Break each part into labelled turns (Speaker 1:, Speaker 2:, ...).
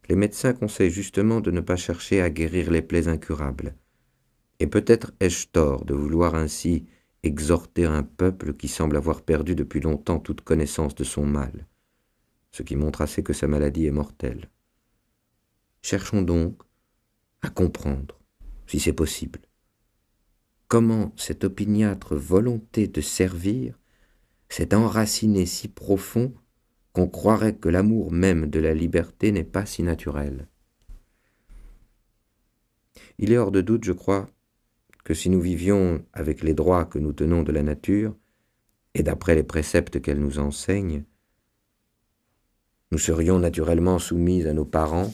Speaker 1: Les médecins conseillent justement de ne pas chercher à guérir les plaies incurables. Et peut-être ai-je tort de vouloir ainsi exhorter un peuple qui semble avoir perdu depuis longtemps toute connaissance de son mal, ce qui montre assez que sa maladie est mortelle. Cherchons donc à comprendre, si c'est possible, comment cette opiniâtre volonté de servir s'est enracinée si profond qu'on croirait que l'amour même de la liberté n'est pas si naturel. Il est hors de doute, je crois, que si nous vivions avec les droits que nous tenons de la nature, et d'après les préceptes qu'elle nous enseigne, nous serions naturellement soumis à nos parents,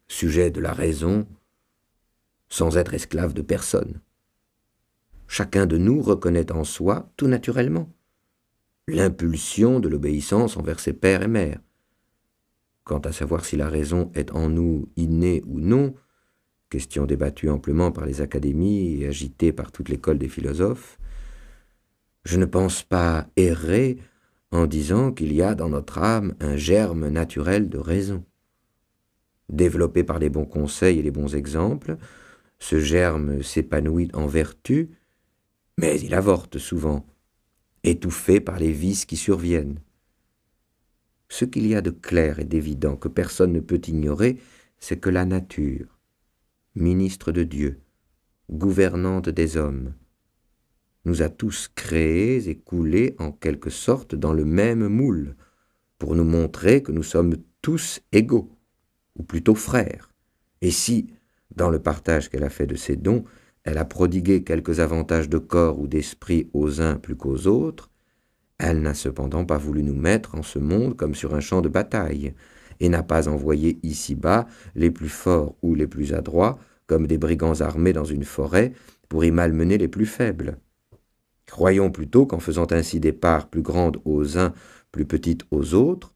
Speaker 1: sujets de la raison, sans être esclaves de personne. Chacun de nous reconnaît en soi, tout naturellement, l'impulsion de l'obéissance envers ses pères et mères. Quant à savoir si la raison est en nous innée ou non, question débattue amplement par les académies et agitée par toute l'école des philosophes, je ne pense pas errer en disant qu'il y a dans notre âme un germe naturel de raison. Développé par les bons conseils et les bons exemples, ce germe s'épanouit en vertu, mais il avorte souvent, étouffé par les vices qui surviennent. Ce qu'il y a de clair et d'évident que personne ne peut ignorer, c'est que la nature, ministre de Dieu, gouvernante des hommes, nous a tous créés et coulés en quelque sorte dans le même moule, pour nous montrer que nous sommes tous égaux, ou plutôt frères. Et si, dans le partage qu'elle a fait de ses dons, elle a prodigué quelques avantages de corps ou d'esprit aux uns plus qu'aux autres, elle n'a cependant pas voulu nous mettre en ce monde comme sur un champ de bataille, et n'a pas envoyé ici-bas les plus forts ou les plus adroits, comme des brigands armés dans une forêt, pour y malmener les plus faibles. Croyons plutôt qu'en faisant ainsi des parts plus grandes aux uns, plus petites aux autres,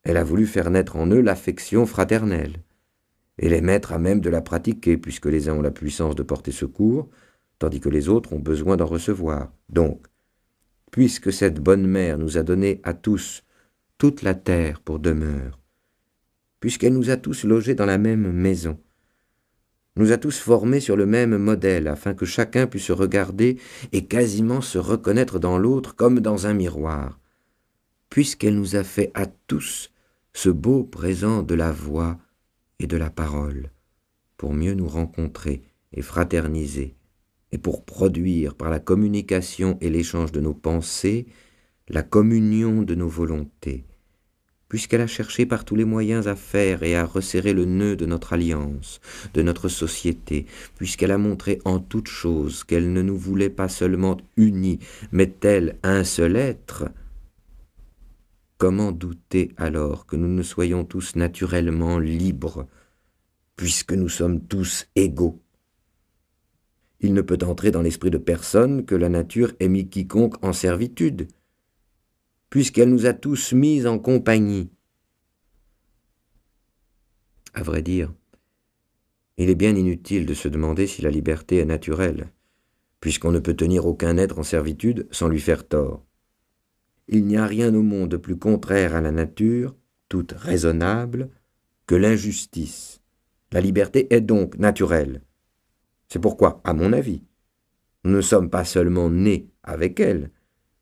Speaker 1: elle a voulu faire naître en eux l'affection fraternelle, et les mettre à même de la pratiquer, puisque les uns ont la puissance de porter secours, tandis que les autres ont besoin d'en recevoir. Donc, puisque cette bonne mère nous a donné à tous toute la terre pour demeure, puisqu'elle nous a tous logés dans la même maison, nous a tous formés sur le même modèle, afin que chacun puisse se regarder et quasiment se reconnaître dans l'autre comme dans un miroir, puisqu'elle nous a fait à tous ce beau présent de la voix et de la parole, pour mieux nous rencontrer et fraterniser, et pour produire par la communication et l'échange de nos pensées la communion de nos volontés, puisqu'elle a cherché par tous les moyens à faire et à resserrer le nœud de notre alliance, de notre société, puisqu'elle a montré en toute chose qu'elle ne nous voulait pas seulement unis, mais tel un seul être, comment douter alors que nous ne soyons tous naturellement libres, puisque nous sommes tous égaux? Il ne peut entrer dans l'esprit de personne que la nature ait mis quiconque en servitude, puisqu'elle nous a tous mis en compagnie. À vrai dire, il est bien inutile de se demander si la liberté est naturelle, puisqu'on ne peut tenir aucun être en servitude sans lui faire tort. Il n'y a rien au monde de plus contraire à la nature, toute raisonnable, que l'injustice. La liberté est donc naturelle. C'est pourquoi, à mon avis, nous ne sommes pas seulement nés avec elle,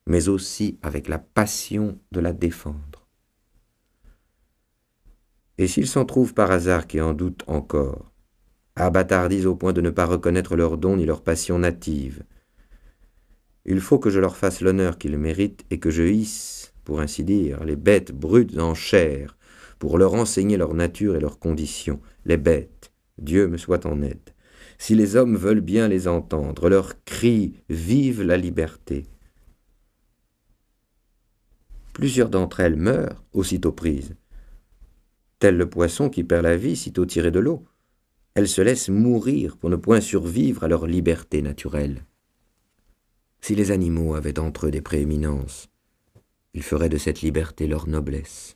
Speaker 1: mais aussi avec la passion de la défendre. Et s'il s'en trouve par hasard qui en doutent encore, abâtardis au point de ne pas reconnaître leurs dons ni leur passion native, il faut que je leur fasse l'honneur qu'ils méritent et que je hisse, pour ainsi dire, les bêtes brutes en chair, pour leur enseigner leur nature et leurs conditions. Les bêtes, Dieu me soit en aide. Si les hommes veulent bien les entendre, leurs cris « Vive la liberté !» Plusieurs d'entre elles meurent aussitôt prises. Tel le poisson qui perd la vie sitôt tiré de l'eau. Elles se laissent mourir pour ne point survivre à leur liberté naturelle. Si les animaux avaient entre eux des prééminences, ils feraient de cette liberté leur noblesse.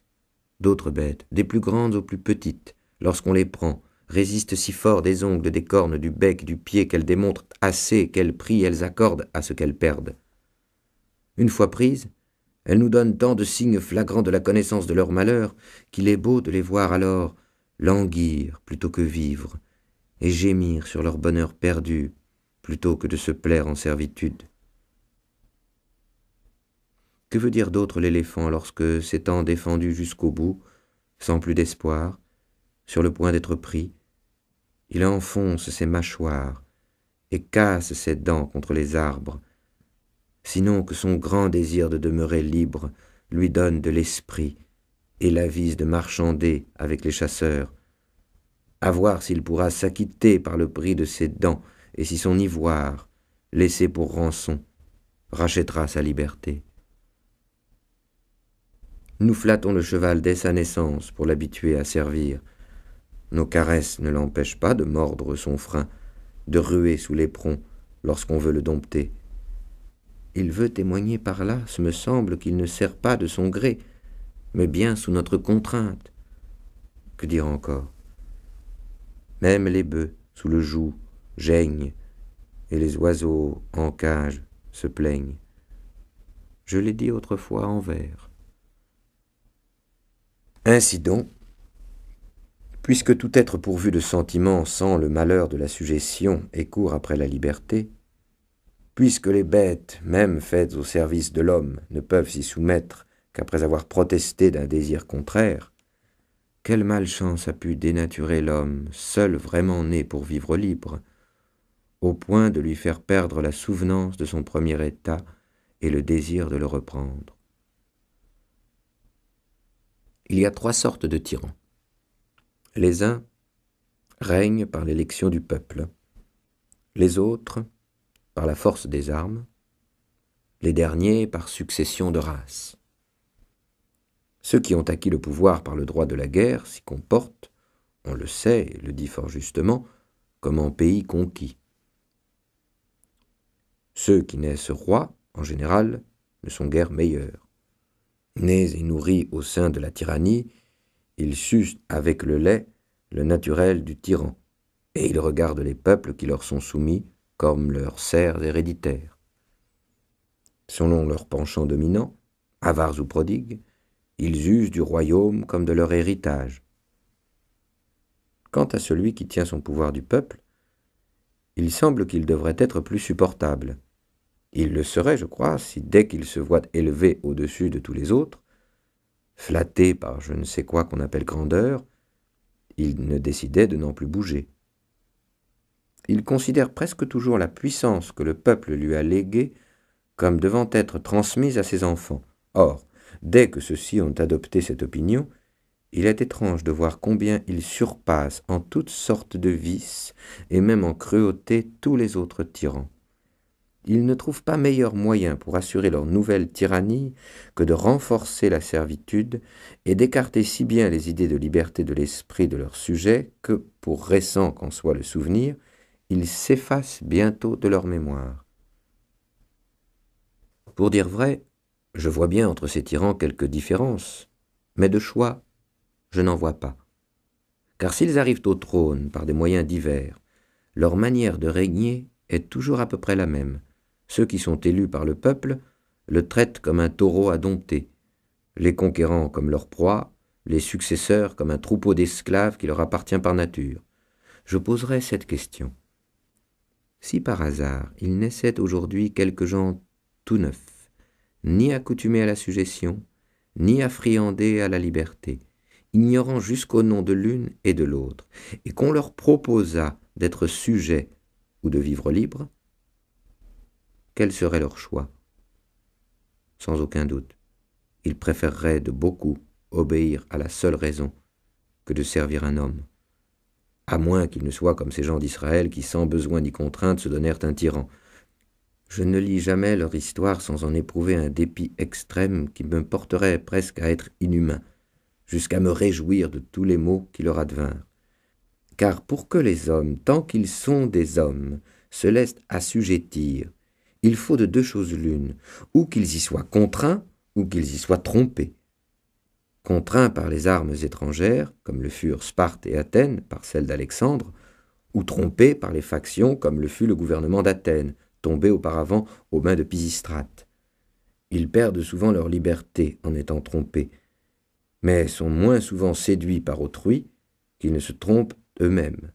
Speaker 1: D'autres bêtes, des plus grandes aux plus petites, lorsqu'on les prend, résistent si fort des ongles, des cornes, du bec, du pied, qu'elles démontrent assez quel prix elles accordent à ce qu'elles perdent. Une fois prises, elles nous donnent tant de signes flagrants de la connaissance de leur malheur qu'il est beau de les voir alors languir plutôt que vivre, et gémir sur leur bonheur perdu plutôt que de se plaire en servitude. Que veut dire d'autre l'éléphant lorsque, s'étant défendu jusqu'au bout, sans plus d'espoir, sur le point d'être pris, il enfonce ses mâchoires et casse ses dents contre les arbres, sinon que son grand désir de demeurer libre lui donne de l'esprit et l'avise de marchander avec les chasseurs, à voir s'il pourra s'acquitter par le prix de ses dents et si son ivoire, laissé pour rançon, rachètera sa liberté. Nous flattons le cheval dès sa naissance pour l'habituer à servir. Nos caresses ne l'empêchent pas de mordre son frein, de ruer sous l'éperon lorsqu'on veut le dompter. Il veut témoigner par là, ce me semble, qu'il ne sert pas de son gré, mais bien sous notre contrainte. Que dire encore? Même les bœufs, sous le joug, geignent, et les oiseaux, en cage, se plaignent. Je l'ai dit autrefois en vers. Ainsi donc, puisque tout être pourvu de sentiments sent le malheur de la sujétion et court après la liberté, puisque les bêtes, même faites au service de l'homme, ne peuvent s'y soumettre qu'après avoir protesté d'un désir contraire, quelle malchance a pu dénaturer l'homme, seul vraiment né pour vivre libre, au point de lui faire perdre la souvenance de son premier état et le désir de le reprendre. Il y a 3 sortes de tyrans. Les uns règnent par l'élection du peuple, les autres par la force des armes, les derniers par succession de races. Ceux qui ont acquis le pouvoir par le droit de la guerre s'y comportent, on le sait et le dit fort justement, comme en pays conquis. Ceux qui naissent rois, en général, ne sont guère meilleurs. Nés et nourris au sein de la tyrannie, ils sucent avec le lait le naturel du tyran, et ils regardent les peuples qui leur sont soumis comme leurs serfs héréditaires. Selon leur penchant dominant, avares ou prodigues, ils usent du royaume comme de leur héritage. Quant à celui qui tient son pouvoir du peuple, il semble qu'il devrait être plus supportable. Il le serait, je crois, si dès qu'il se voit élevé au-dessus de tous les autres, flatté par je ne sais quoi qu'on appelle grandeur, il ne décidait de n'en plus bouger. Il considère presque toujours la puissance que le peuple lui a léguée comme devant être transmise à ses enfants. Or, dès que ceux-ci ont adopté cette opinion, il est étrange de voir combien ils surpassent en toutes sortes de vices et même en cruauté tous les autres tyrans. Ils ne trouvent pas meilleur moyen pour assurer leur nouvelle tyrannie que de renforcer la servitude et d'écarter si bien les idées de liberté de l'esprit de leurs sujets que, pour récent qu'en soit le souvenir, ils s'effacent bientôt de leur mémoire. Pour dire vrai, je vois bien entre ces tyrans quelques différences, mais de choix, je n'en vois pas. Car s'ils arrivent au trône par des moyens divers, leur manière de régner est toujours à peu près la même. Ceux qui sont élus par le peuple le traitent comme un taureau à dompter, les conquérants comme leur proie, les successeurs comme un troupeau d'esclaves qui leur appartient par nature. Je poserai cette question. Si par hasard il naissait aujourd'hui quelques gens tout neufs, ni accoutumés à la sujétion, ni affriandés à la liberté, ignorant jusqu'au nom de l'une et de l'autre, et qu'on leur proposât d'être sujets ou de vivre libres, quel serait leur choix? Sans aucun doute, ils préféreraient de beaucoup obéir à la seule raison que de servir un homme, à moins qu'ils ne soient comme ces gens d'Israël qui, sans besoin ni contrainte, se donnèrent un tyran. Je ne lis jamais leur histoire sans en éprouver un dépit extrême qui me porterait presque à être inhumain, jusqu'à me réjouir de tous les maux qui leur advinrent. Car pour que les hommes, tant qu'ils sont des hommes, se laissent assujettir, il faut de 2 choses l'une, ou qu'ils y soient contraints, ou qu'ils y soient trompés. Contraints par les armes étrangères, comme le furent Sparte et Athènes par celles d'Alexandre, ou trompés par les factions, comme le fut le gouvernement d'Athènes, tombé auparavant aux mains de Pisistrate. Ils perdent souvent leur liberté en étant trompés, mais sont moins souvent séduits par autrui qu'ils ne se trompent eux-mêmes.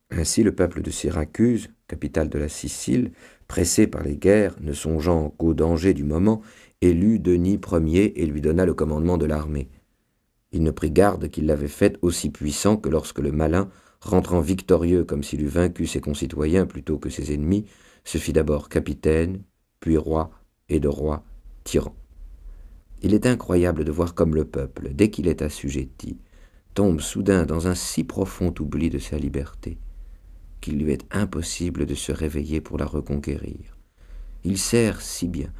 Speaker 1: Ainsi le peuple de Syracuse, capitale de la Sicile, pressé par les guerres, ne songeant qu'au danger du moment, élut Denis Ier et lui donna le commandement de l'armée. Il ne prit garde qu'il l'avait fait aussi puissant que lorsque le malin, rentrant victorieux comme s'il eût vaincu ses concitoyens plutôt que ses ennemis, se fit d'abord capitaine, puis roi, et de roi, tyran. Il est incroyable de voir comme le peuple, dès qu'il est assujetti, tombe soudain dans un si profond oubli de sa liberté, qu'il lui est impossible de se réveiller pour la reconquérir. Il sert si bien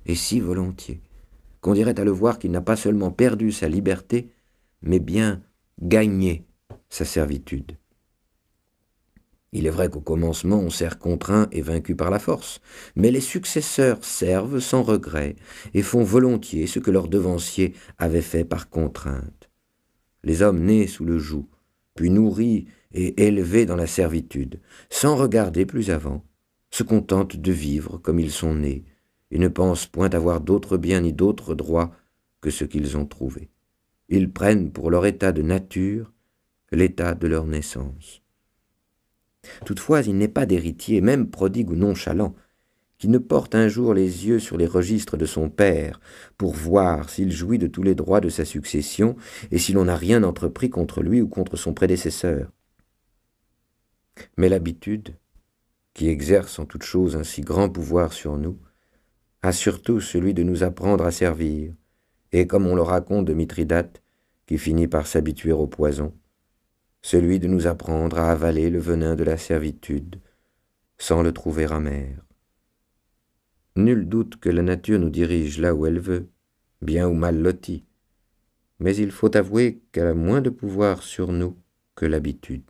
Speaker 1: et si volontiers, qu'on dirait à le voir qu'il n'a pas seulement perdu sa liberté, mais bien gagné sa servitude. Il est vrai qu'au commencement on sert contraint et vaincu par la force, mais les successeurs servent sans regret et font volontiers ce que leurs devanciers avaient fait par contrainte. Les hommes nés sous le joug, puis nourris et élevés dans la servitude, sans regarder plus avant, se contentent de vivre comme ils sont nés, et ne pensent point avoir d'autres biens ni d'autres droits que ce qu'ils ont trouvé. Ils prennent pour leur état de nature l'état de leur naissance. Toutefois, il n'est pas d'héritier, même prodigue ou nonchalant, qui ne porte un jour les yeux sur les registres de son père pour voir s'il jouit de tous les droits de sa succession et si l'on n'a rien entrepris contre lui ou contre son prédécesseur. Mais l'habitude, qui exerce en toute chose un si grand pouvoir sur nous, a surtout celui de nous apprendre à servir, et comme on le raconte de Mithridate, qui finit par s'habituer au poison, celui de nous apprendre à avaler le venin de la servitude, sans le trouver amer. Nul doute que la nature nous dirige là où elle veut, bien ou mal lotis, mais il faut avouer qu'elle a moins de pouvoir sur nous que l'habitude.